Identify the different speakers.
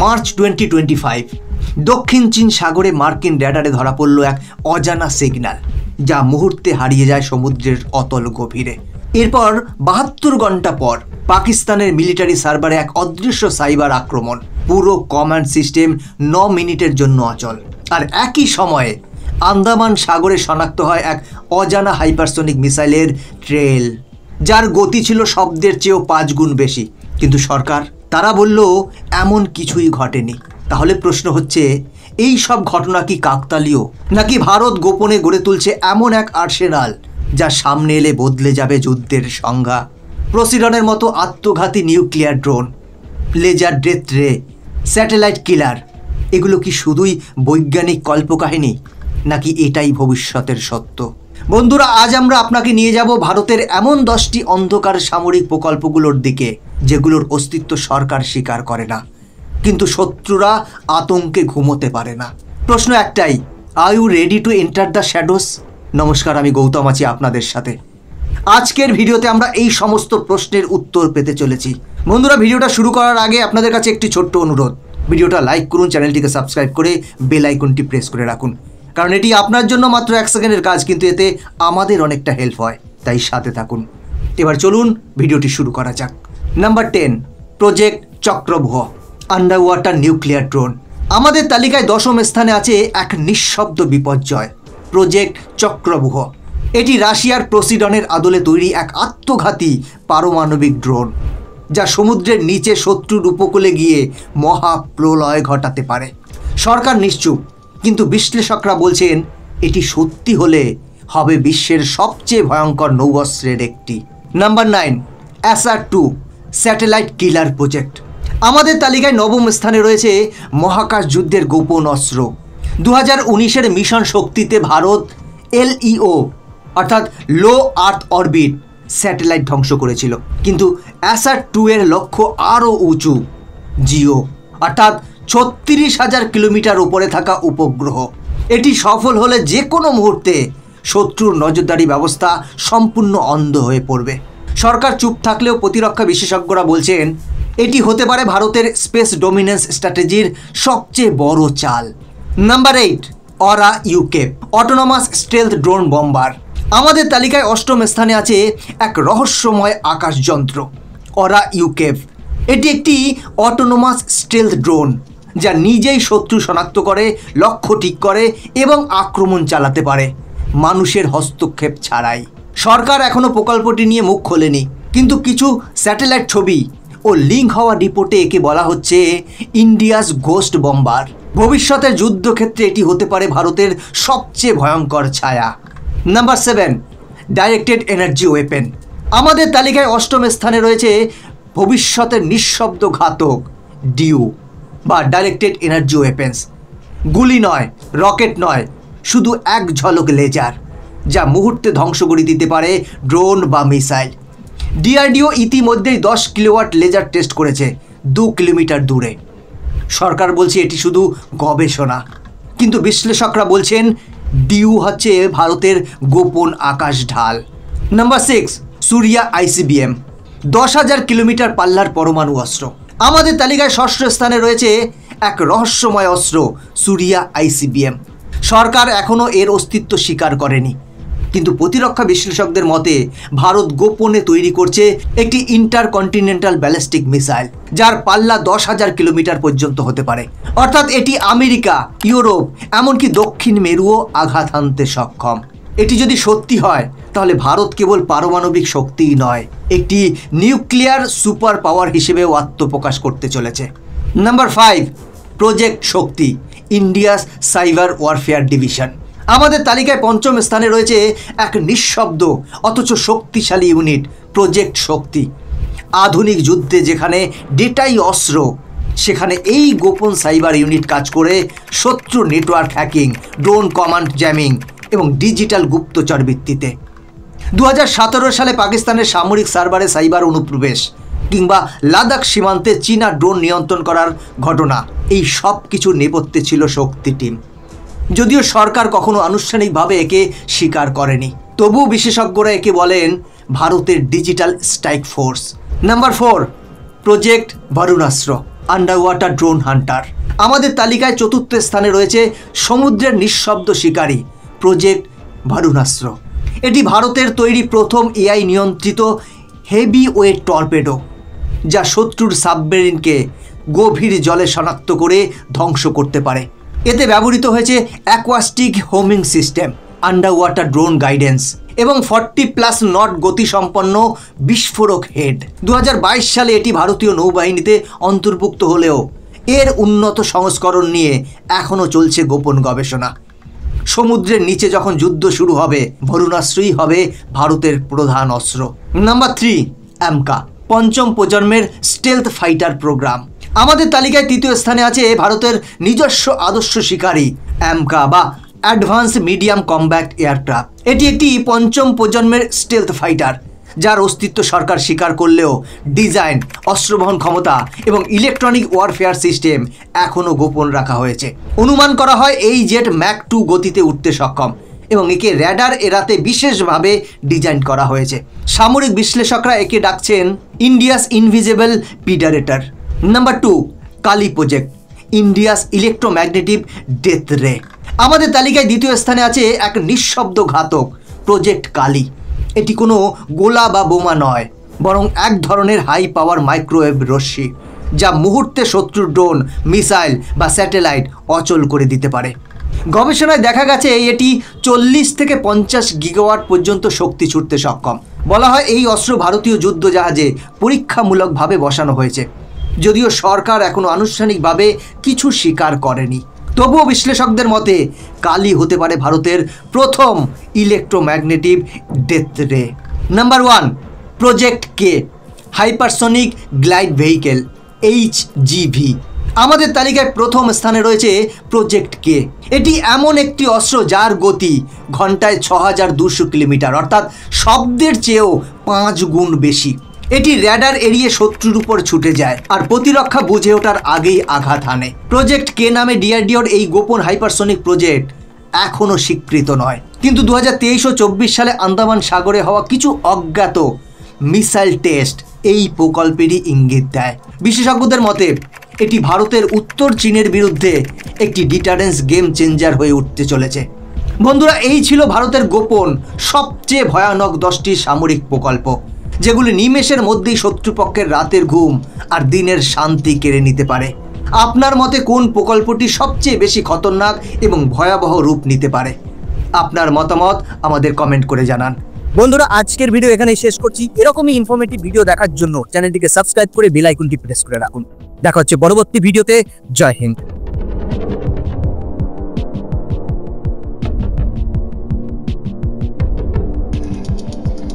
Speaker 1: March 2025 দক্ষিণ চীন সাগরে মার্কিন র্যাডারে ধরা পড়ল এক অজানা সিগন্যাল, যা মুহূর্তে হারিয়ে যায় সমুদ্রের অতল গভীরে। এরপর 72 ঘন্টা পর পাকিস্তানের মিলিটারি সার্ভারে এক অদৃশ্য সাইবার আক্রমণ, পুরো কমান্ড সিস্টেম 9 মিনিটের জন্য অচল। আর একই সময়ে আন্দামান সাগরে শনাক্ত হয় এক অজানা হাইপারসোনিক মিসাইলের ট্রেল, যার গতি ছিল শব্দের চেয়েও 5 গুণ বেশি। কিন্তু সরকার তারা বলল এমন কিছুই ঘটেনি। তাহলে প্রশ্ন হচ্ছে, এই সব ঘটনা কি কাকতালীয়, নাকি ভারত গোপনে গড়ে তুলছে এমন এক আর্সেনাল যা সামনে এলে বদলে যাবে যুদ্ধের সংজ্ঞা? প্রসিডনের মতো আত্মঘাতী নিউক্লিয়ার ড্রোন, লেজার ডেথ রে, স্যাটেলাইট কিলার, এগুলো কি শুধুই বৈজ্ঞানিক কল্পকাহিনী, নাকি এটাই ভবিষ্যতের সত্য? বন্ধুরা, আজ আমরা আপনাকে নিয়ে যাব ভারতের এমন 10টি অন্ধকার সামরিক প্রকল্পগুলোর দিকে, যেগুলোর অস্তিত্ব সরকার স্বীকার করে না, কিন্তু শত্রুরা আতঙ্কে ঘুমোতে পারে না। প্রশ্ন একটাই, are you ready to enter the shadows? নমস্কার, আমি গৌতম আছি আপনাদের সাথে। আজকের ভিডিওতে আমরা এই সমস্ত প্রশ্নের উত্তর পেতে চলেছি। বন্ধুরা, ভিডিওটা শুরু করার আগে আপনাদের কাছে একটি ছোট্ট অনুরোধ, ভিডিওটা লাইক করুন, চ্যানেলটিকে সাবস্ক্রাইব করে বেল আইকনটি প্রেস করে রাখুন, কারণ এটি আপনার জন্য মাত্র 1 সেকেন্ডের কাজ, কিন্তু এতে আমাদের অনেকটা হেল্প হয়, তাই সাথে থাকুন। এবার চলুন ভিডিওটি শুরু করা যাক। Number 10, project Chakravyuh, under water nuclear drone. আমাদের তালিকায় 10ম স্থানে আছে এক নিঃশব্দ বিপর্যয়, প্রজেক্ট চক্রব্যূহ। এটি রাশিয়ার প্রসিডনের আদলে তৈরি এক আত্মঘাতী পারমাণবিক ড্রোন, যা সমুদ্রের নিচে শত্রুর উপকূলে গিয়ে মহাপ্রলয় ঘটাতে পারে। সরকার নিশ্চুপ, কিন্তু বিশ্লেষকরা বলছেন এটি সত্যি হলে হবে বিশ্বের সবচেয়ে ভয়ঙ্কর নৌঅস্ত্রের একটি। নাম্বার 9, ASAT-2 স্যাটেলাইট কিলার প্রজেক্ট। আমাদের তালিকায় 9ম স্থানে রয়েছে মহাকাশ যুদ্ধের গোপন অস্ত্র। 2019-এর মিশন শক্তিতে ভারত LEO অর্থাৎ লো আর্থ অরবিট স্যাটেলাইট ধ্বংস করেছিল, কিন্তু ASAT-2 এর লক্ষ্য আরও উঁচু, জিও অর্থাৎ 36,000 কিলোমিটার উপরে থাকা উপগ্রহ। এটি সফল হলে যে কোনো মুহূর্তে শত্রুর নজরদারি ব্যবস্থা সম্পূর্ণ অন্ধ হয়ে পড়বে। সরকার চুপ থাকলেও প্রতিরক্ষা বিশেষজ্ঞরা বলছেন এটি হতে পারে ভারতের স্পেস ডোমিনেন্স স্ট্র্যাটেজির সবচেয়ে বড় চাল। নাম্বার 8, অরা ইউকেভ অটোনমাস স্টেলথ ড্রোন বম্বার। আমাদের তালিকায় 8ম স্থানে আছে এক রহস্যময় আকাশযন্ত্র, অরা ইউকেভ। এটি একটি অটোনমাস স্টেলথ ড্রোন, যা নিজেই শত্রু শনাক্ত করে, লক্ষ্য ঠিক করে এবং আক্রমণ চালাতে পারে মানুষের হস্তক্ষেপ ছাড়াই। সরকার এখনও প্রকল্পটি নিয়ে মুখ খোলেনি, কিন্তু কিছু স্যাটেলাইট ছবি ও লিঙ্ক হওয়া রিপোর্টে একে বলা হচ্ছে ইন্ডিয়াস গোস্ট বম্বার। ভবিষ্যতের যুদ্ধক্ষেত্রে এটি হতে পারে ভারতের সবচেয়ে ভয়ঙ্কর ছায়া। Number 7, directed energy weapon. আমাদের তালিকায় 8ম স্থানে রয়েছে ভবিষ্যতের নিঃশব্দ ঘাতক ডিউ বা ডাইরেক্টেড এনার্জি ওয়েপেন্স। গুলি নয়, রকেট নয়, শুধু এক ঝলক লেজার, যা মুহূর্তে ধ্বংস করে দিতে পারে ড্রোন বা মিসাইল। DRDO ইতিমধ্যেই 10 কিলোওয়াট লেজার টেস্ট করেছে 2 কিলোমিটার দূরে। সরকার বলছে এটি শুধু গবেষণা, কিন্তু বিশ্লেষকরা বলছেন ডিউ হচ্ছে ভারতের গোপন আকাশ ঢাল। নাম্বার 6, সুরিয়া ICBM 10,000 কিলোমিটার পাল্লার পরমাণু অস্ত্র। আমাদের তালিকায় 6ষ্ঠ স্থানে রয়েছে এক রহস্যময় অস্ত্র, সুরিয়া ICBM। সরকার এখনও এর অস্তিত্ব স্বীকার করেনি, কিন্তু প্রতিরক্ষা বিশ্লেষকদের মতে ভারত গোপনে তৈরি করছে একটি ইন্টারকন্টিনেন্টাল ব্যালিস্টিক মিসাইল, যার পাল্লা 10,000 কিলোমিটার পর্যন্ত হতে পারে। অর্থাৎ এটি আমেরিকা, ইউরোপ, এমনকি দক্ষিণ মেরুও আঘাত হানতে সক্ষম। এটি যদি সত্যি হয়, তাহলে ভারত কেবল পারমাণবিক শক্তিই নয়, একটি নিউক্লিয়ার সুপার পাওয়ার হিসেবেও আত্মপ্রকাশ করতে চলেছে। নাম্বার 5, প্রজেক্ট শক্তি, ইন্ডিয়াস সাইবার ওয়ারফেয়ার ডিভিশন। আমাদের তালিকায় 5ম স্থানে রয়েছে এক নিঃশব্দ অথচ শক্তিশালী ইউনিট, প্রজেক্ট শক্তি। আধুনিক যুদ্ধে যেখানে ডেটাই অস্ত্র, সেখানে এই গোপন সাইবার ইউনিট কাজ করে শত্রু network hacking, drone command jamming এবং ডিজিটাল গুপ্তচর ভিত্তিতে। 2017 সালে পাকিস্তানের সামরিক সার্ভারে সাইবার অনুপ্রবেশ, কিংবা লাদাখ সীমান্তে চীনা ড্রোন নিয়ন্ত্রণ করার ঘটনা, এই সব কিছু নেপথ্যে ছিল শক্তি টিম। যদিও সরকার কখনো আনুষ্ঠানিকভাবে একে স্বীকার করেনি, তবুও বিশেষজ্ঞরা একে বলেন ভারতের digital strike force. Number 4, project Varunastra. Under water drone hunter. আমাদের তালিকায় চতুর্থ স্থানে রয়েছে সমুদ্রের নিঃশব্দ শিকারী প্রজেক্ট ভারুণাস্ত্র। এটি ভারতের তৈরি প্রথম এআই নিয়ন্ত্রিত হেভি ওয়েট টর্পেডো, যা শত্রুর সাবমেরিনকে গভীর জলে শনাক্ত করে ধ্বংস করতে পারে। এতে ব্যবহৃত হয়েছে acoustic homing system, under water drone guidance এবং 40+ নট গতিসম্পন্ন বিস্ফোরক হেড। 2022 সালে এটি ভারতীয় নৌবাহিনীতে অন্তর্ভুক্ত হলেও এর উন্নত সংস্করণ নিয়ে এখনও চলছে গোপন গবেষণা। সমুদ্রের নিচে যখন যুদ্ধ শুরু হবে, ভারুণাস্ত্রই হবে ভারতের প্রধান অস্ত্র। নাম্বার 3, অ্যামকা, পঞ্চম প্রজন্মের স্টেলথ ফাইটার প্রোগ্রাম। আমাদের তালিকায় তৃতীয় স্থানে আছে ভারতের নিজস্ব আদর্শ শিকারী অ্যামকা বা অ্যাডভান্স মিডিয়াম কম্ব্যাট এয়ারক্রাফট। এটি একটি পঞ্চম প্রজন্মের স্টেলথ ফাইটার, যার অস্তিত্ব সরকার স্বীকার করলেও ডিজাইন, অস্ত্রবহন ক্ষমতা এবং ইলেকট্রনিক ওয়ারফেয়ার সিস্টেম এখনও গোপন রাখা হয়েছে। অনুমান করা হয় এই জেট ম্যাক 2 গতিতে উঠতে সক্ষম এবং একে র্যাডার এড়াতে বিশেষভাবে ডিজাইন করা হয়েছে। সামরিক বিশ্লেষকরা একে ডাকছেন ইন্ডিয়াস ইনভিজিবল প্রিডেটর। নাম্বার 2, কালি প্রজেক্ট, ইন্ডিয়াস ইলেকট্রোম্যাগনেটিক ডেথ রে। আমাদের তালিকায় দ্বিতীয় স্থানে আছে এক নিঃশব্দ ঘাতক প্রজেক্ট কালি। এটি কোনো গোলা বা বোমা নয়, বরং এক ধরনের হাই পাওয়ার মাইক্রোওয়েভ রশ্মি, যা মুহূর্তে শত্রুর ড্রোন, মিসাইল বা স্যাটেলাইট অচল করে দিতে পারে। গবেষণায় দেখা গেছে এটি 40 থেকে 50 গিগাওয়াট পর্যন্ত শক্তি ছুটতে সক্ষম। বলা হয় এই অস্ত্র ভারতীয় যুদ্ধজাহাজে পরীক্ষামূলকভাবে বসানো হয়েছে, যদিও সরকার এখনও আনুষ্ঠানিকভাবে কিছু স্বীকার করেনি। তবুও বিশ্লেষকদের মতে কালি হতে পারে ভারতের প্রথম ইলেকট্রোম্যাগনেটিক ডেথ রে। নাম্বার 1, প্রজেক্ট কে, হাইপারসনিক গ্লাইড ভেহিকেল, HGV। আমাদের তালিকায় প্রথম স্থানে রয়েছে প্রজেক্ট কে। এটি এমন একটি অস্ত্র যার গতি ঘন্টায় 6200 কিলোমিটার, অর্থাৎ শব্দের চেয়েও 5 গুণ বেশি। এটি র্যাডার এড়িয়ে শত্রুর উপর ছুটে যায় আর প্রতিরক্ষা বুঝে ওঠার আগেই আঘাত হানে। প্রজেক্ট কে নামে ডিআরডিওর এই গোপন হাইপারসনিক প্রজেক্ট এখনও স্বীকৃত নয়, কিন্তু 2023 ও 24 সালে আন্দামান সাগরে হওয়া কিছু অজ্ঞাত মিসাইল টেস্ট এই প্রকল্পেরই ইঙ্গিত দেয়। বিশেষজ্ঞদের মতে এটি ভারতের উত্তর চীনের বিরুদ্ধে একটি ডিটারেন্স গেম চেঞ্জার হয়ে উঠতে চলেছে। বন্ধুরা, এই ছিল ভারতের গোপন সবচেয়ে ভয়ানক 10টি সামরিক প্রকল্প, যেগুলি নিমেষের মধ্যেই শত্রুপক্ষের রাতের ঘুম আর দিনের শান্তি কেড়ে নিতে পারে। আপনার মতে কোন প্রকল্পটি সবচেয়ে বেশি খতরনাক এবং ভয়াবহ রূপ নিতে পারে? আপনার মতামত আমাদের কমেন্ট করে জানান।
Speaker 2: বন্ধুরা, আজকের ভিডিও এখানেই শেষ করছি। এরকমই ইনফরমেটিভ ভিডিও দেখার জন্য চ্যানেলটিকে সাবস্ক্রাইব করে বেল আইকনটি প্রেস করে রাখুন। দেখা হচ্ছে পরবর্তী ভিডিওতে। জয় হিন্দ।